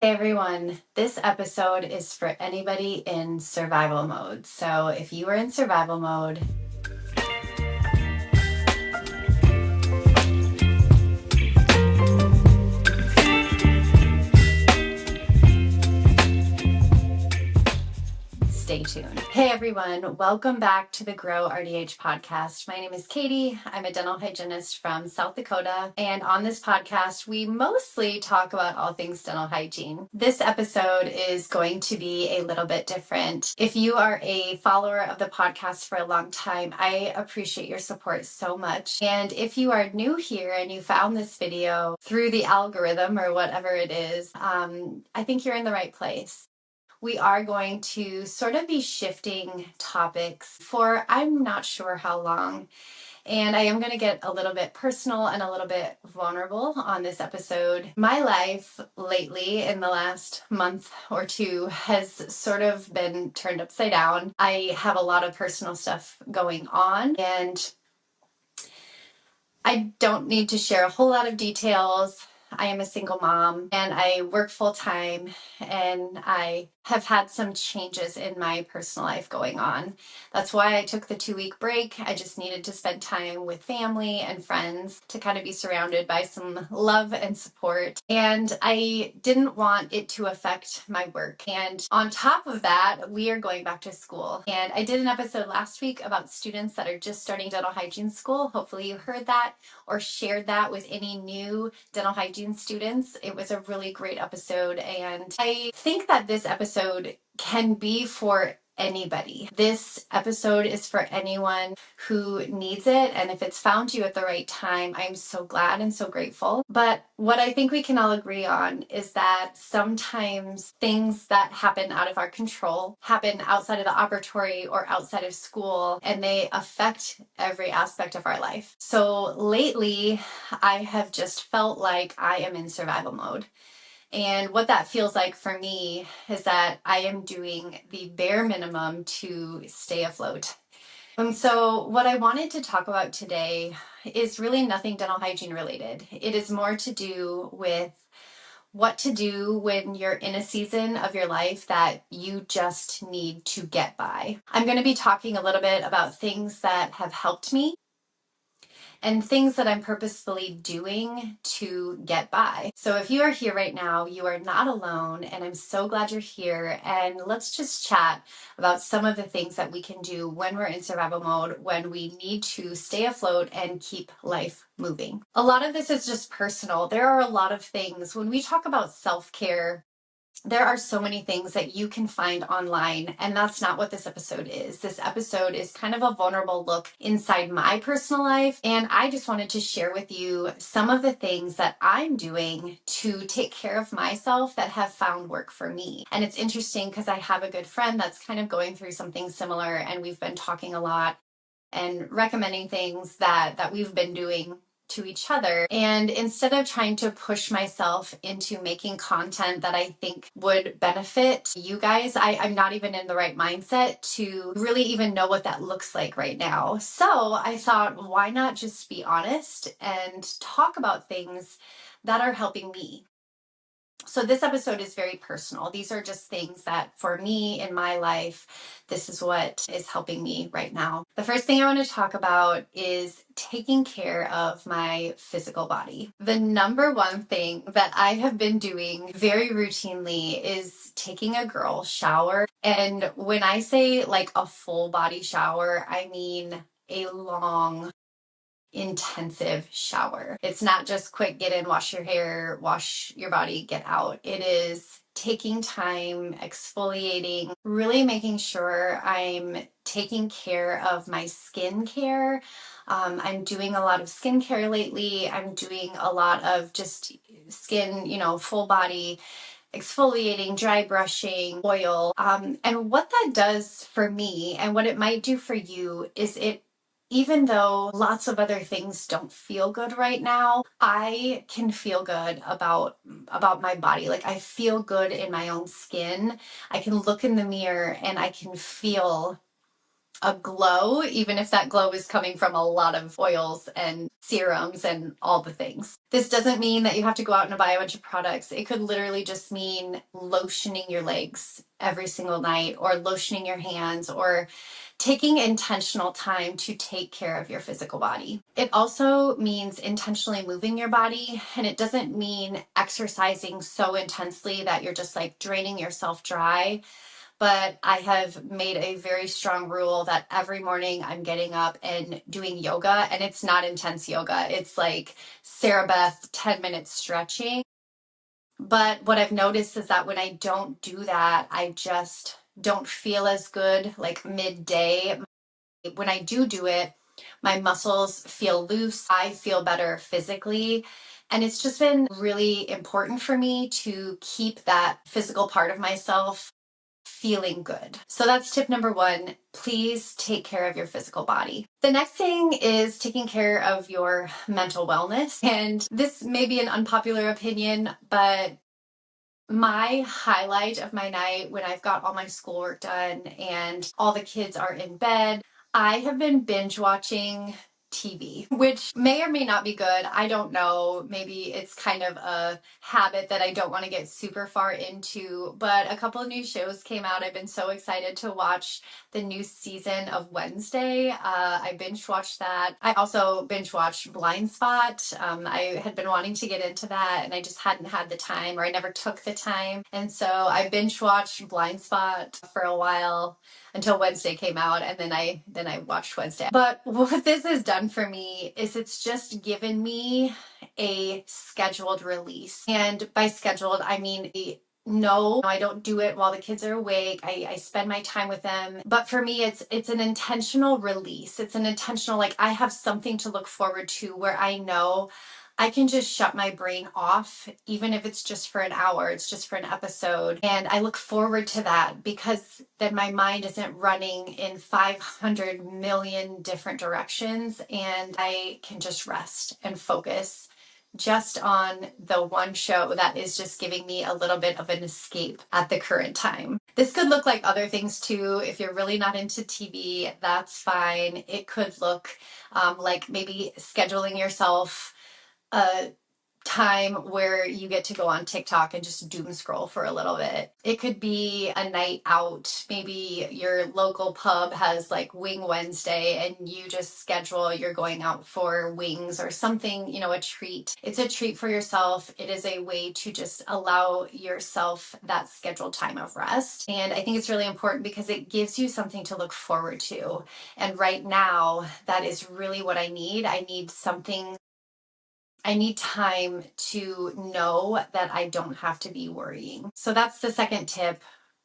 Hey everyone, this episode is for anybody in survival mode. So if you are in survival mode, stay tuned. Hey everyone, welcome back to the Grow RDH podcast. My name is Katie. I'm a dental hygienist from South Dakota. And on this podcast, we mostly talk about all things dental hygiene. This episode is going to be a little bit different. If you are a follower of the podcast for a long time, I appreciate your support so much. And if you are new here and you found this video through the algorithm or whatever it is, I think you're in the right place. We are going to sort of be shifting topics for I'm not sure how long. And I am going to get a little bit personal and a little bit vulnerable on this episode. My life lately, in the last month or two, has sort of been turned upside down. I have a lot of personal stuff going on, and I don't need to share a whole lot of details. I am a single mom and I work full time, and I have had some changes in my personal life going on. That's why I took the 2-week break. I just needed to spend time with family and friends to kind of be surrounded by some love and support. And I didn't want it to affect my work. And on top of that, we are going back to school. And I did an episode last week about students that are just starting dental hygiene school. Hopefully you heard that or shared that with any new dental hygiene students. It was a really great episode, and I think that this episode can be for anybody. This episode is for anyone who needs it, and if it's found you at the right time, I'm so glad and so grateful. But what I think we can all agree on is that sometimes things that happen out of our control happen outside of the operatory or outside of school, and they affect every aspect of our life. So lately, I have just felt like I am in survival mode. And what that feels like for me is that I am doing the bare minimum to stay afloat. And so what I wanted to talk about today is really nothing dental hygiene related. It is more to do with what to do when you're in a season of your life that you just need to get by. I'm going to be talking a little bit about things that have helped me and things that I'm purposefully doing to get by. So if you are here right now, you are not alone, and I'm so glad you're here. And let's just chat about some of the things that we can do when we're in survival mode, when we need to stay afloat and keep life moving. A lot of this is just personal. There are a lot of things when we talk about self-care. There are so many things that you can find online, and that's not what this episode is. This episode is kind of a vulnerable look inside my personal life, and I just wanted to share with you some of the things that I'm doing to take care of myself that have found work for me. And it's interesting because I have a good friend that's kind of going through something similar, and we've been talking a lot and recommending things that we've been doing to each other. And instead of trying to push myself into making content that I think would benefit you guys, I'm not even in the right mindset to really even know what that looks like right now. So I thought, why not just be honest and talk about things that are helping me? So this episode is very personal. These are just things that for me in my life, this is what is helping me right now. The first thing I want to talk about is taking care of my physical body. The number one thing that I have been doing very routinely is taking a girl shower. And when I say like a full body shower, I mean a long, intensive shower. It's not just quick, get in, wash your hair, wash your body, get out. It is taking time, exfoliating, really making sure I'm taking care of my skincare. I'm doing a lot of skincare lately. I'm doing a lot of just skin, full body exfoliating, dry brushing, oil. And what that does for me and what it might do for you is even though lots of other things don't feel good right now, I can feel good about my body. Like I feel good in my own skin. I can look in the mirror and I can feel a glow, even if that glow is coming from a lot of oils and serums and all the things. This doesn't mean that you have to go out and buy a bunch of products. It could literally just mean lotioning your legs every single night, or lotioning your hands, or taking intentional time to take care of your physical body. It also means intentionally moving your body, and it doesn't mean exercising so intensely that you're just like draining yourself dry. But I have made a very strong rule that every morning I'm getting up and doing yoga, and it's not intense yoga. It's like Sarah Beth 10 minutes stretching. But what I've noticed is that when I don't do that, I just don't feel as good like midday. When I do it, my muscles feel loose. I feel better physically. And it's just been really important for me to keep that physical part of myself feeling good. So that's tip number one. Please take care of your physical body. The next thing is taking care of your mental wellness. And this may be an unpopular opinion, but my highlight of my night, when I've got all my schoolwork done and all the kids are in bed, I have been binge watching TV, which may or may not be good. I don't know. Maybe it's kind of a habit that I don't want to get super far into, but a couple of new shows came out. I've been so excited to watch the new season of Wednesday. I binge watched that. I also binge watched Blind Spot. I had been wanting to get into that, and I just hadn't had the time, or I never took the time. And so I binge watched Blind Spot for a while until Wednesday came out, and then I watched Wednesday. But what this has done for me is it's just given me a scheduled release. And by scheduled, I mean no, I don't do it while the kids are awake. I spend my time with them. But for me, it's an intentional release. It's an intentional, like, I have something to look forward to where I know I can just shut my brain off, even if it's just for an hour, it's just for an episode. And I look forward to that because then my mind isn't running in 500 million different directions, and I can just rest and focus just on the one show that is just giving me a little bit of an escape at the current time. This could look like other things too. If you're really not into TV, that's fine. It could look like maybe scheduling yourself a time where you get to go on TikTok and just doom scroll for a little bit. It could be a night out. Maybe your local pub has like Wing Wednesday and you just schedule you're going out for wings or something, a treat. It's a treat for yourself. It is a way to just allow yourself that scheduled time of rest. And I think it's really important because it gives you something to look forward to. And right now, that is really what I need. I need time to know that I don't have to be worrying. So that's the second tip.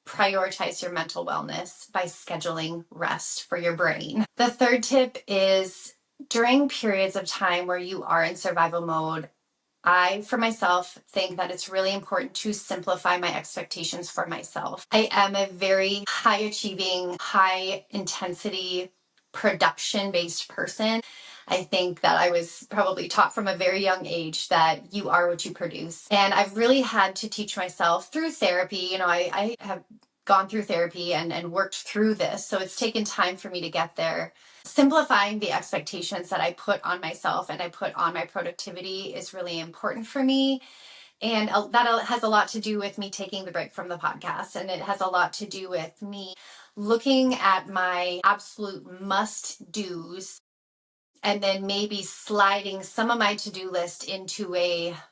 Prioritize your mental wellness by scheduling rest for your brain. The third tip is during periods of time where you are in survival mode, I, for myself, think that it's really important to simplify my expectations for myself. I am a very high achieving, high intensity, production based person. I think that I was probably taught from a very young age that you are what you produce. And I've really had to teach myself through therapy. I have gone through therapy and worked through this. So it's taken time for me to get there. Simplifying the expectations that I put on myself and I put on my productivity is really important for me. And that has a lot to do with me taking the break from the podcast. And it has a lot to do with me looking at my absolute must-dos and then maybe sliding some of my to-do list into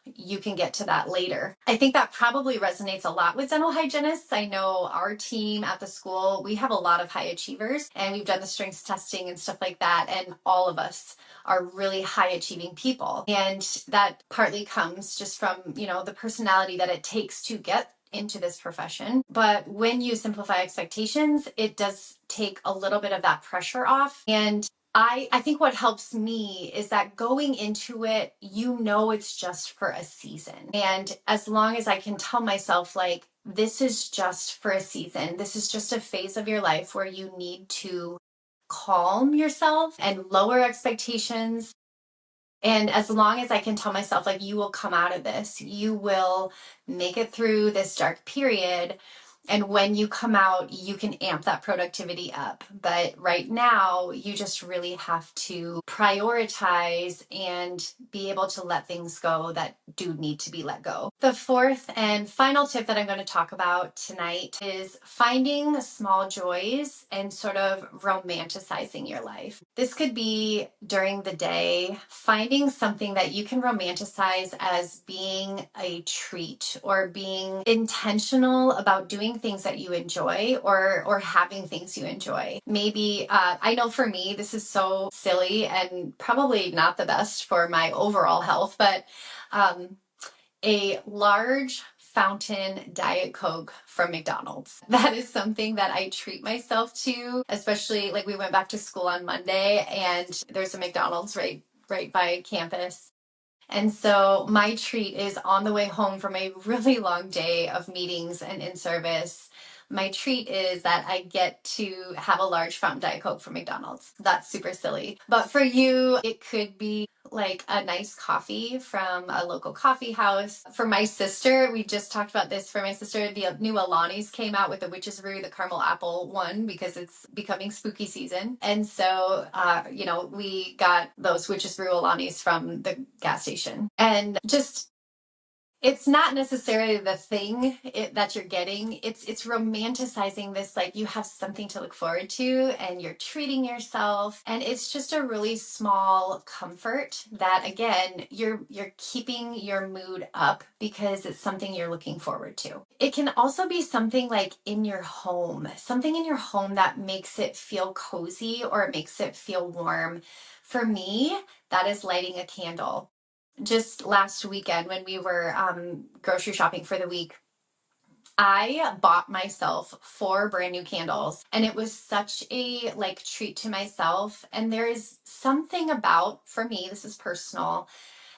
you can get to that later. I think that probably resonates a lot with dental hygienists. I know our team at the school, we have a lot of high achievers, and we've done the strengths testing and stuff like that, and all of us are really high achieving people. And that partly comes just from, the personality that it takes to get into this profession. But when you simplify expectations, it does take a little bit of that pressure off. And I think what helps me is that going into it, it's just for a season. And as long as I can tell myself, like, this is just for a season, this is just a phase of your life where you need to calm yourself and lower expectations. And as long as I can tell myself, like, you will come out of this, you will make it through this dark period, And when you come out, you can amp that productivity up. But right now, you just really have to prioritize and be able to let things go that do need to be let go. The fourth and final tip that I'm going to talk about tonight is finding small joys and sort of romanticizing your life. This could be during the day, finding something that you can romanticize as being a treat or being intentional about doing things that you enjoy or having things you enjoy. Maybe I know for me this is so silly and probably not the best for my overall health, but a large fountain Diet Coke from McDonald's. That is something that I treat myself to, especially like we went back to school on Monday and there's a McDonald's right by campus. And so my treat is on the way home from a really long day of meetings and in service. My treat is that I get to have a large fountain Diet Coke from McDonald's. That's super silly. But for you, it could be like a nice coffee from a local coffee house. For my sister, we just talked about this. For my sister, the new Alani's came out with the Witch's Brew, the caramel apple one, because it's becoming spooky season. And so, we got those Witch's Brew Alani's from the gas station. And just it's not necessarily the thing that you're getting. It's romanticizing this, like you have something to look forward to and you're treating yourself, and it's just a really small comfort that again you're keeping your mood up because it's something you're looking forward to. It can also be something like in your home, something in your home that makes it feel cozy or it makes it feel warm. For me, that is lighting a candle. Just last weekend when we were grocery shopping for the week, I bought myself 4 brand new candles, and it was such a treat to myself. And there is something about, for me, this is personal,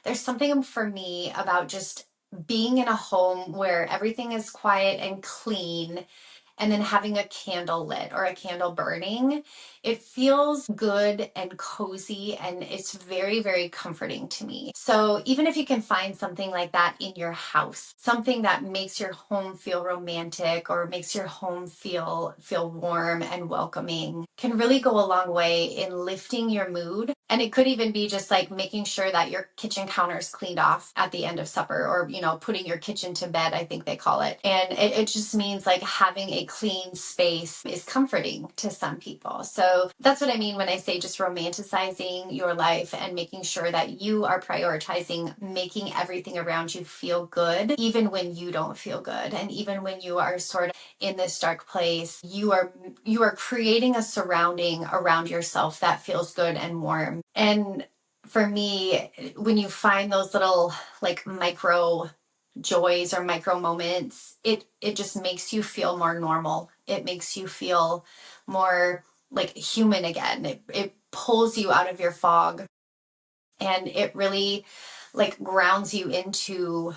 there's something for me about just being in a home where everything is quiet and clean and then having a candle lit or a candle burning. It feels good and cozy, and it's very, very comforting to me. So even if you can find something like that in your house, something that makes your home feel romantic or makes your home feel warm and welcoming, can really go a long way in lifting your mood. And it could even be just like making sure that your kitchen counter is cleaned off at the end of supper, or putting your kitchen to bed, I think they call it. And it just means like having a clean space is comforting to some people. So that's what I mean when I say just romanticizing your life and making sure that you are prioritizing making everything around you feel good, even when you don't feel good. And even when you are sort of in this dark place, you are creating a surrounding around yourself that feels good and warm. And for me, when you find those little like micro joys or micro moments, it just makes you feel more normal. It makes you feel more like human again. It pulls you out of your fog, and it really like grounds you into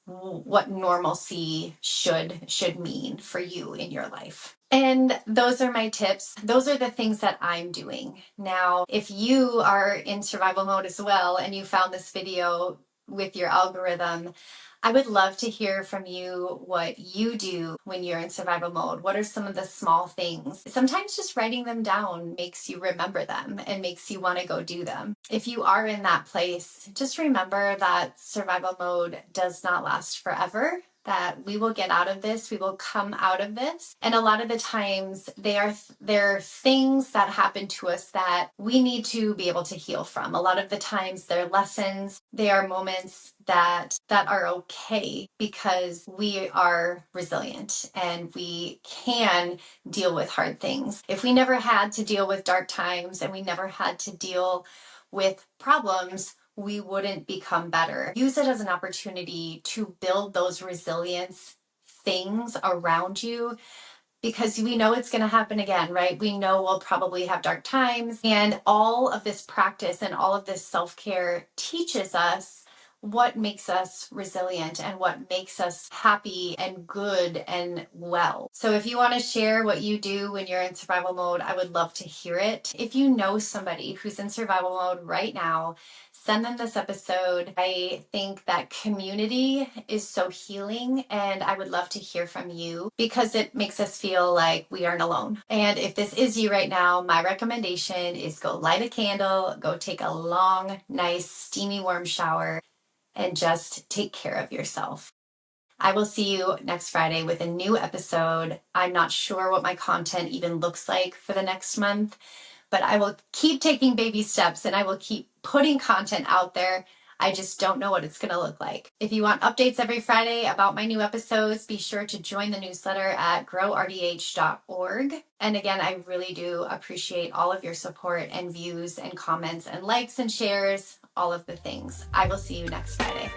what normalcy should mean for you in your life. And those are my tips. Those are the things that I'm doing. Now, if you are in survival mode as well and you found this video with your algorithm, I would love to hear from you what you do when you're in survival mode. What are some of the small things? Sometimes just writing them down makes you remember them and makes you want to go do them. If you are in that place, just remember that survival mode does not last forever, that we will get out of this, we will come out of this. And a lot of the times there are things that happen to us that we need to be able to heal from. A lot of the times they're lessons, they are moments that are okay because we are resilient and we can deal with hard things. If we never had to deal with dark times and we never had to deal with problems, we wouldn't become better. Use it as an opportunity to build those resilience things around you, because we know it's going to happen again, right? We know we'll probably have dark times, and all of this practice and all of this self-care teaches us what makes us resilient and what makes us happy and good and well. So if you want to share what you do when you're in survival mode, I would love to hear it. If you know somebody who's in survival mode right now, Send them this episode. I think that community is so healing, and I would love to hear from you because it makes us feel like we aren't alone. And if this is you right now, my recommendation is go light a candle, go take a long, nice, steamy, warm shower, and just take care of yourself. I will see you next Friday with a new episode. I'm not sure what my content even looks like for the next month, but I will keep taking baby steps and I will keep putting content out there. I just don't know what it's going to look like. If you want updates every Friday about my new episodes, be sure to join the newsletter at growrdh.org. And again, I really do appreciate all of your support and views and comments and likes and shares, all of the things. I will see you next Friday.